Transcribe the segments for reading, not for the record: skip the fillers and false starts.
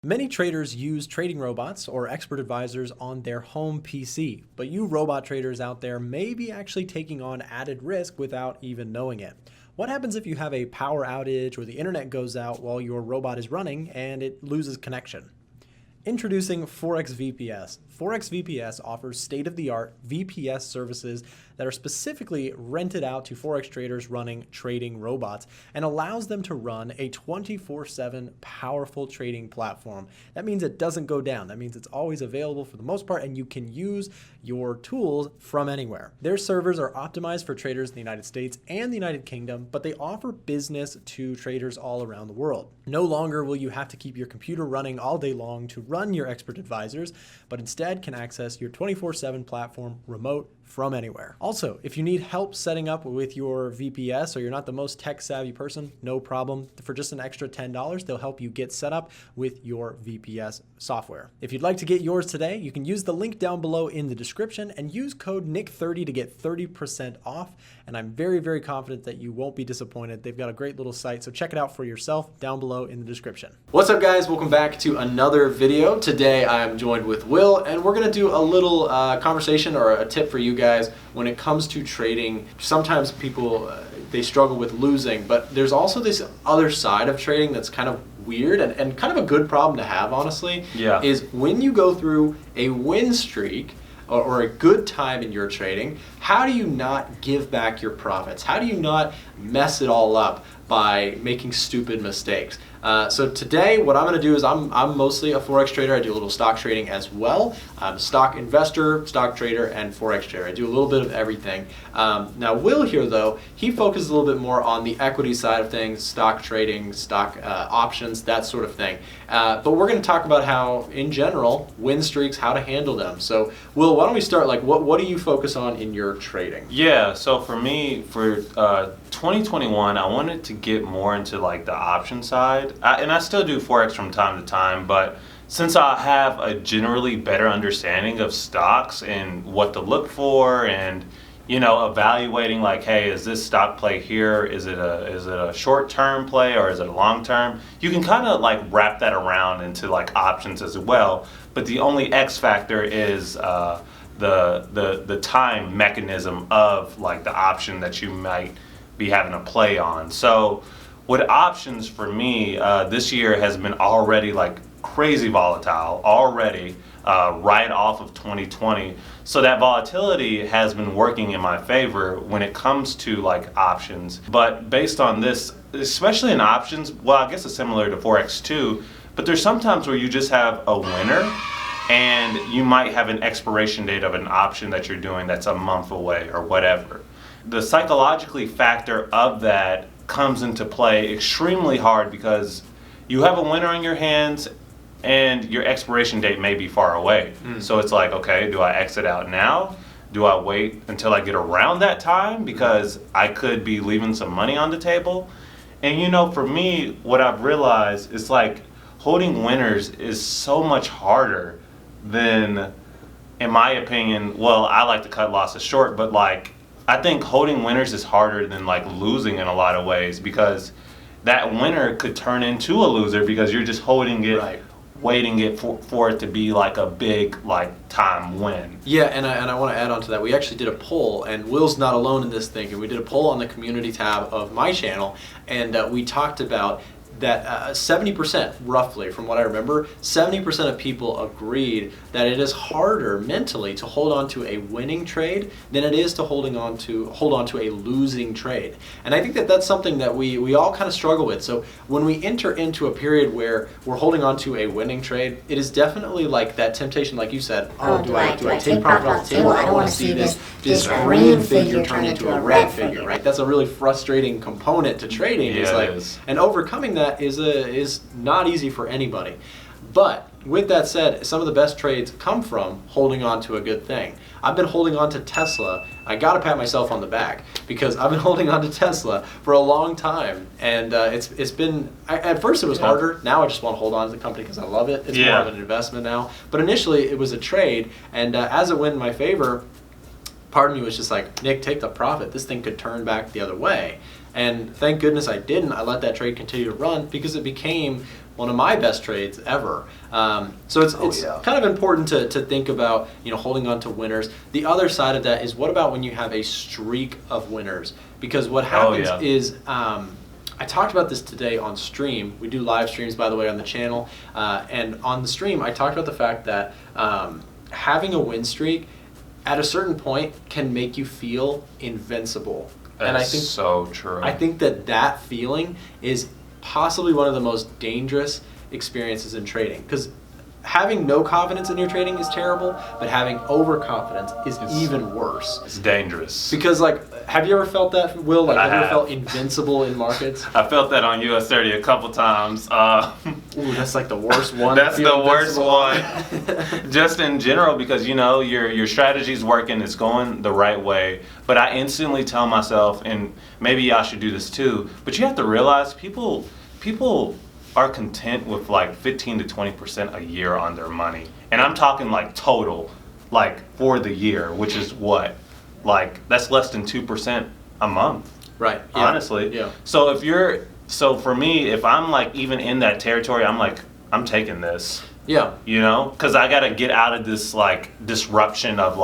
Many traders use trading robots or expert advisors on their home PC, but you robot traders out there may be actually taking on added risk without even knowing it. What happens if you have a power outage or the internet goes out while your robot is running and it loses connection? Introducing forex VPS. Forex VPS offers state-of-the-art VPS services that are specifically rented out to forex traders running trading robots and allows them to run a 24/7 powerful trading platform. That means it doesn't go down. That means it's always available for the most part and you can use your tools from anywhere. Their servers are optimized for traders in the United States and the United Kingdom, but they offer business to traders all around the world. No longer will you have to keep your computer running all day long to run your expert advisors, but instead can access your 24/7 platform remote from anywhere. Also, if you need help setting up with your VPS or you're not the most tech savvy person, no problem. For just an extra $10, they'll help you get set up with your VPS software. If you'd like to get yours today, you can use the link down below in the description and use code NICK30 to get 30% off. And I'm very, very confident that you won't be disappointed. They've got a great little site, so check it out for yourself down below in the description. What's up, guys? Welcome back to another video. Today I'm joined with Will, and we're gonna do a little conversation or a tip for you guys when it comes to trading. Sometimes people they struggle with losing, but there's also this other side of trading that's kind of weird and kind of a good problem to have, honestly. Yeah. Is when you go through a win streak or a good time in your trading, how do you not give back your profits? How do you not mess it all up by making stupid mistakes? So today, what I'm going to do is I'm mostly a forex trader. I do a little stock trading as well. I'm a stock investor, stock trader, and forex trader. I do a little bit of everything. Now, Will here, though, he focuses a little bit more on the equity side of things, stock trading, stock options, that sort of thing. But we're going to talk about how, in general, win streaks, how to handle them. So, Will, why don't we start? Like, what do you focus on in your trading? Yeah, so for me, for 2021, I wanted to get more into like the option side. And I still do forex from time to time, but since I have a generally better understanding of stocks and what to look for, and evaluating like, hey, is this stock play here? Is it a short-term play or is it a long-term? You can kind of like wrap that around into like options as well. But the only X factor is the time mechanism of like the option that you might be having a play on. So with options, for me, this year has been already like crazy volatile already, right off of 2020. So that volatility has been working in my favor when it comes to like options. But based on this, especially in options, well, I guess it's similar to forex too, but there's sometimes where you just have a winner and you might have an expiration date of an option that you're doing that's a month away or whatever. The psychologically factor of that comes into play extremely hard because you have a winner in your hands and your expiration date may be far away. So it's like, okay, do I exit out now? Do I wait until I get around that time because I could be leaving some money on the table? And for me, what I've realized is like holding winners is so much harder than, in my opinion, well, I like to cut losses short, but like I think holding winners is harder than like losing in a lot of ways, because that winner could turn into a loser because you're just holding it, right, waiting it for it to be like a big like time win. Yeah, and I want to add on to that. We actually did a poll, and Will's not alone in this thinking. We did a poll on the community tab of my channel, and we talked about that 70%, roughly, from what I remember, 70% of people agreed that it is harder mentally to hold on to a winning trade than it is to hold on to a losing trade. And I think that that's something that we all kind of struggle with. So when we enter into a period where we're holding on to a winning trade, it is definitely like that temptation, like you said, do I take profit off the table? I don't want to see this green figure turn into a red figure, right? That's a really frustrating component to trading. Yeah, it's like, it is. And overcoming that is not easy for anybody. But with that said, some of the best trades come from holding on to a good thing. I've been holding on to Tesla. I gotta pat myself on the back because I've been holding on to Tesla for a long time, and it's been, at first it was harder. Now I just want to hold on to the company because I love it. It's more of an investment now. But initially it was a trade, and as it went in my favor, part of me was just like, Nick, take the profit. This thing could turn back the other way. And thank goodness I didn't. I let that trade continue to run because it became one of my best trades ever. So it's kind of important to think about, holding on to winners. The other side of that is, what about when you have a streak of winners? Because what happens is, I talked about this today on stream. We do live streams, by the way, on the channel. And on the stream, I talked about the fact that having a win streak at a certain point can make you feel invincible. And I think so true. I think that feeling is possibly one of the most dangerous experiences in trading, because having no confidence in your trading is terrible, but having overconfidence is even worse. It's dangerous. Because, have you ever felt that, Will? Have you ever felt invincible in markets? I felt that on US 30 a couple times. Ooh, that's the worst one. That's the worst one. Just in general, because your strategy's working, it's going the right way. But I instantly tell myself, and maybe y'all should do this too, but you have to realize people are content with 15 to 20% a year on their money. And I'm talking total, for the year, which is what? That's less than 2% a month. Right. Yeah. Honestly. Yeah. So for me, if I'm even in that territory, I'm taking this. Yeah. Because I got to get out of this disruption of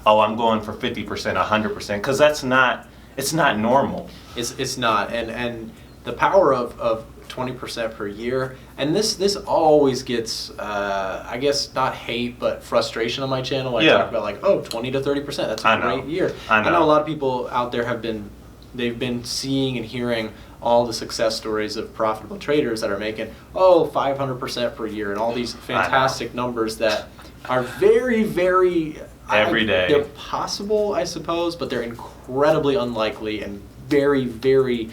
I'm going for 50%, 100%, because it's not normal. It's not. And the power of 20% per year, and this always gets I guess not hate but frustration on my channel. I talk about 20 to 30%, that's a great year. I know a lot of people out there they've been seeing and hearing all the success stories of profitable traders that are making 500% per year and all these fantastic numbers that are very, very every day. They're possible, I suppose, but they're incredibly unlikely and very, very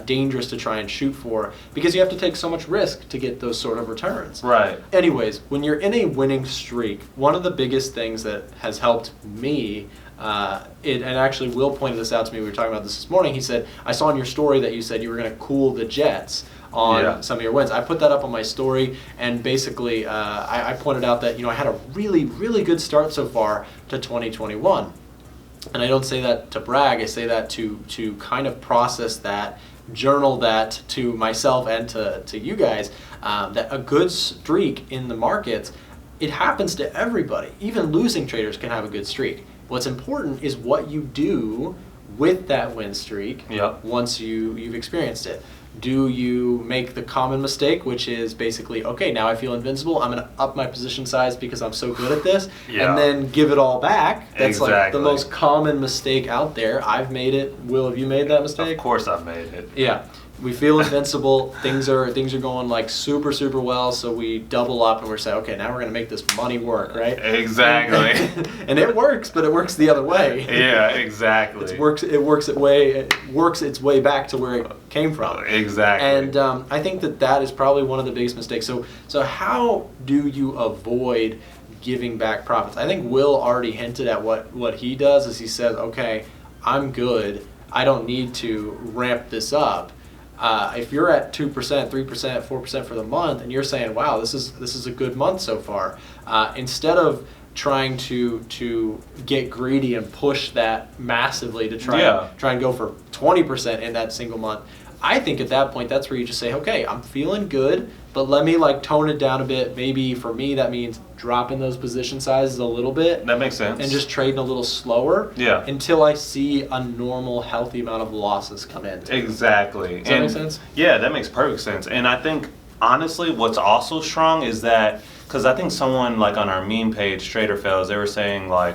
dangerous to try and shoot for, because you have to take so much risk to get those sort of returns. Right. Anyways, when you're in a winning streak, one of the biggest things that has helped me, and actually Will pointed this out to me, we were talking about this morning, he said, I saw in your story that you said you were going to cool the jets on some of your wins. I put that up on my story, and basically I pointed out that I had a really, really good start so far to 2021. And I don't say that to brag, I say that to kind of process that, journal that to myself and to you guys, that a good streak in the markets, it happens to everybody. Even losing traders can have a good streak. What's important is what you do with that win streak once you've experienced it. Do you make the common mistake, which is basically, okay, now I feel invincible, I'm going to up my position size because I'm so good at this, and then give it all back? That's the most common mistake out there. I've made it. Will, have you made that mistake? Of course I've made it. Yeah. We feel invincible. Things are going super, super well, so we double up and we're saying, okay, now we're going to make this money work, right? Exactly. And it works, but it works the other way. Yeah, exactly. It works its way back to where it came from. Exactly. And I think that is probably one of the biggest mistakes. So how do you avoid giving back profits? I think Will already hinted at what he does, is he says, okay, I'm good. I don't need to ramp this up. If you're at 2%, 3%, 4% for the month, and you're saying, wow, this is a good month so far, instead of trying to get greedy and push that massively to try and go for 20% in that single month, I think at that point that's where you just say, okay, I'm feeling good, but let me tone it down a bit. Maybe for me that means dropping those position sizes a little bit. That makes sense. And just trading a little slower. Yeah. Until I see a normal, healthy amount of losses come in. Exactly. Does that make sense? Yeah, that makes perfect sense. And I think honestly, what's also strong is that, because I think someone on our meme page, Trader Fails, they were saying I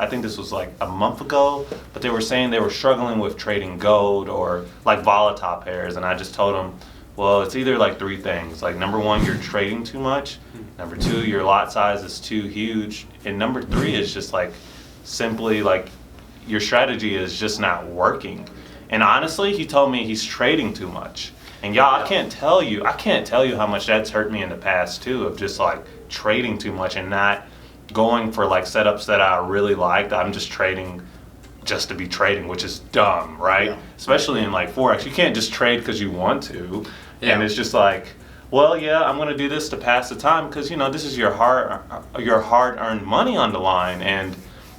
think this was a month ago, but they were saying they were struggling with trading gold or volatile pairs, and I just told them, well, it's either three things. Number one, you're trading too much. Number two, your lot size is too huge. And number three is just simply your strategy is just not working. And honestly, he told me he's trading too much. And y'all, I can't tell you how much that's hurt me in the past too, of just trading too much and not going for setups that I really liked. I'm just trading just to be trading, which is dumb, right? Yeah. Especially in forex, you can't just trade because you want to. Yeah. And it's just well, yeah, I'm going to do this to pass the time because this is your hard-earned money on the line, and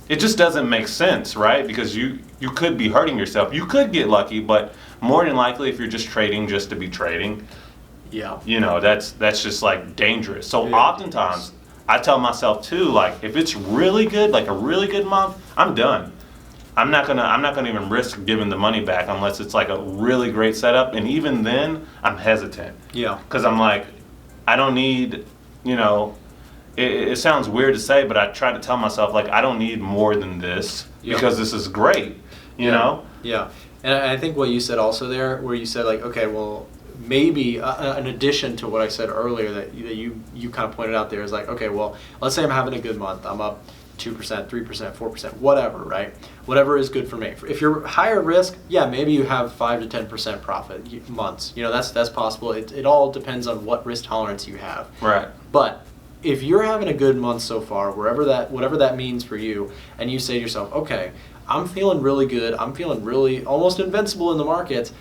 it just doesn't make sense, right? Because you could be hurting yourself. You could get lucky, but more than likely, if you're just trading just to be trading, Yeah. You know, that's just like dangerous. So Yeah, oftentimes I tell myself too, like if it's really good, like a really good month, I'm done. I'm not gonna even risk giving the money back unless it's like a really great setup, and even then I'm hesitant. Yeah. Because I'm like, I don't need, you know, it sounds weird to say, but I try to tell myself like I don't need more than this because this is great, you know? Yeah. And I think what you said also there, where you said like, okay, well, maybe an addition to what I said earlier that you kind of pointed out there is like, okay, well, let's say I'm having a good month. I'm up 2%, 3%, 4%, whatever, right? Whatever is good for me. If you're higher risk, yeah, maybe you have 5 to 10% profit months. You know, that's possible. It all depends on what risk tolerance you have. Right. But if you're having a good month so far, whatever that means for you, and you say to yourself, okay, I'm feeling really good. I'm feeling really almost invincible in the markets.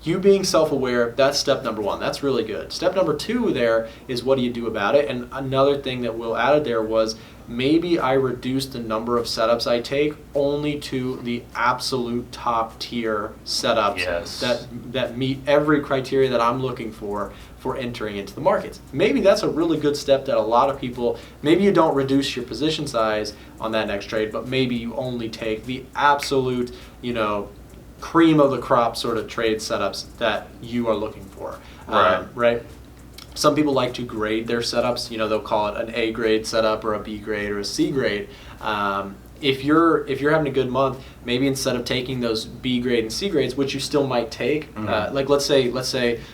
You being self-aware, that's step number one. That's really good. Step number two there is what do you do about it? And another thing that Will added there was maybe I reduce the number of setups I take only to the absolute top tier setups that meet every criteria that I'm looking for entering into the markets. Maybe that's a really good step that a lot of people, maybe you don't reduce your position size on that next trade, but maybe you only take the absolute, you know, cream of the crop sort of trade setups that you are looking for. Right. Some people like to grade their setups. You know, they'll call it an A grade setup or a B grade or a C grade. If you're having a good month, maybe instead of taking those B grade and C grades, which you still might take, like let's say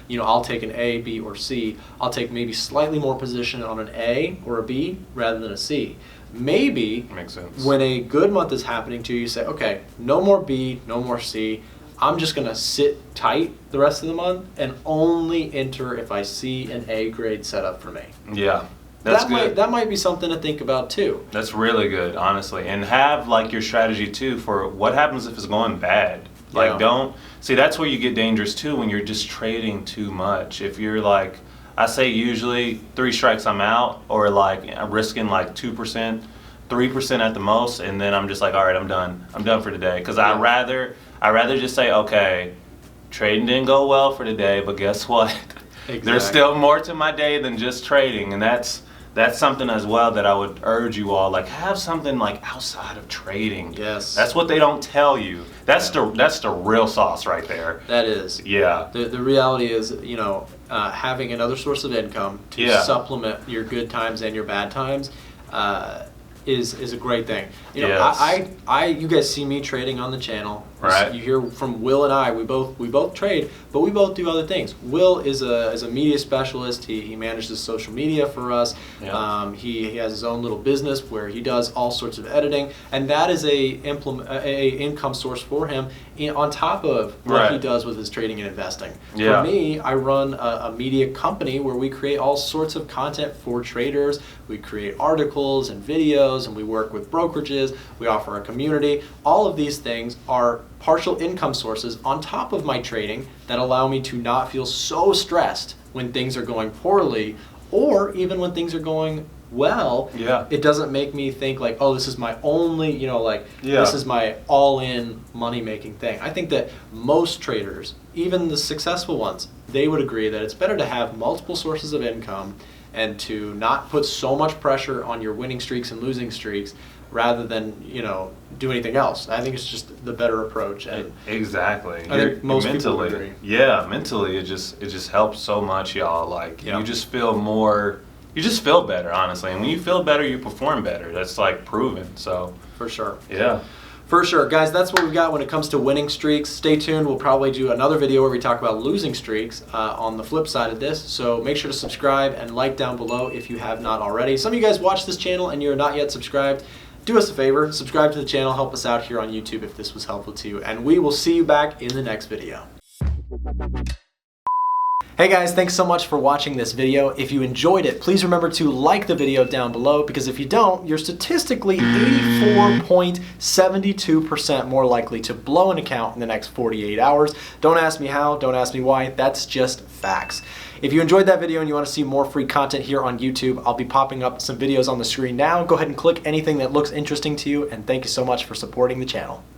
you know, I'll take an A, B, or C. I'll take maybe slightly more position on an A or a B rather than a C. Maybe makes sense. When a good month is happening to you, you say, okay, no more B, no more C. I'm just going to sit tight the rest of the month and only enter if I see an A grade setup for me. Yeah. That's good. That might be something to think about too. That's really good, honestly. And have like your strategy too for what happens if it's going bad. Like don't see, that's where you get dangerous too, when you're just trading too much. If you're like, I say usually 3 strikes I'm out, or like I'm risking like 2%, 3% at the most, and then I'm just like, all right, I'm done for today. Because I rather just say, okay, trading didn't go well for today, but guess what? Exactly. There's still more to my day than just trading, and that's something as well that I would urge you all, like have something like outside of trading. Yes. That's what they don't tell you. That's the real sauce right there. That is. Yeah. The reality is, you know, having another source of income to supplement your good times and your bad times is a great thing. You know, you guys see me trading on the channel. Right. You hear from Will and I. We both trade, but we both do other things. Will is a media specialist. He manages social media for us. Yeah. He has his own little business where he does all sorts of editing, and that is a income source for him on top of what he does with his trading and investing. Yeah. For me, I run a media company where we create all sorts of content for traders. We create articles and videos, and we work with brokerages. We offer a community. All of these things are partial income sources on top of my trading that allow me to not feel so stressed when things are going poorly, or even when things are going well. It doesn't make me think like, oh, this is my only, you know, like this is my all-in money-making thing. I think that most traders, even the successful ones, they would agree that it's better to have multiple sources of income and to not put so much pressure on your winning streaks and losing streaks rather than, you know, do anything else. I think it's just the better approach. And exactly. I think most people would agree. Yeah, mentally it just helps so much, y'all. Like you just feel more, you just feel better, honestly. And when you feel better, you perform better. That's like proven. So for sure. Yeah. For sure. Guys, that's what we got when it comes to winning streaks. Stay tuned. We'll probably do another video where we talk about losing streaks on the flip side of this. So make sure to subscribe and like down below if you have not already. Some of you guys watch this channel and you're not yet subscribed. Do us a favor, subscribe to the channel, help us out here on YouTube if this was helpful to you, and we will see you back in the next video. Hey guys, thanks so much for watching this video. If you enjoyed it, please remember to like the video down below, because if you don't, you're statistically 84.72% more likely to blow an account in the next 48 hours. Don't ask me how, don't ask me why, that's just facts. If you enjoyed that video and you want to see more free content here on YouTube, I'll be popping up some videos on the screen now. Go ahead and click anything that looks interesting to you, and thank you so much for supporting the channel.